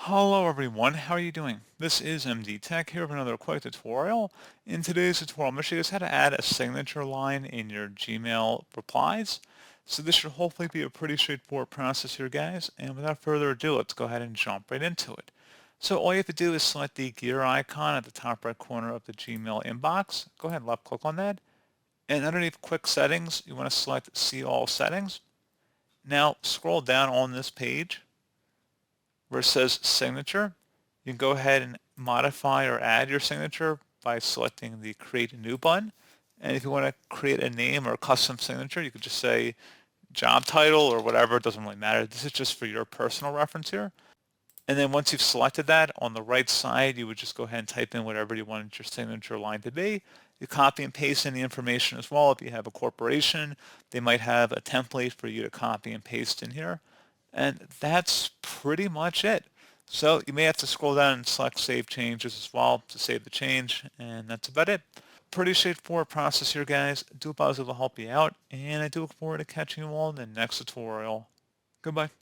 Hello everyone, how are you doing? This is MD Tech here with another quick tutorial. In today's tutorial, I'm going to show you guys how to add a signature line in your Gmail replies. So this should hopefully be a pretty straightforward process here, guys. And without further ado, let's go ahead and jump right into it. So all you have to do is select the gear icon at the top right corner of the Gmail inbox. Go ahead and left click on that. And underneath quick settings, you want to select see all settings. Now scroll down on this page where it says signature. You can go ahead and modify or add your signature by selecting the create a new button. And if you want to create a name or a custom signature, you could just say job title or whatever. It doesn't really matter. This is just for your personal reference here. And then once you've selected that, on the right side, you would just go ahead and type in whatever you want your signature line to be. You copy and paste in the information as well. If you have a corporation, they might have a template for you to copy and paste in here. And that's pretty much it. So you may have to scroll down and select Save Changes as well to save the change, and that's about it. Pretty straightforward process here, guys. I do hope I was able to help you out, and I do look forward to catching you all in the next tutorial. Goodbye.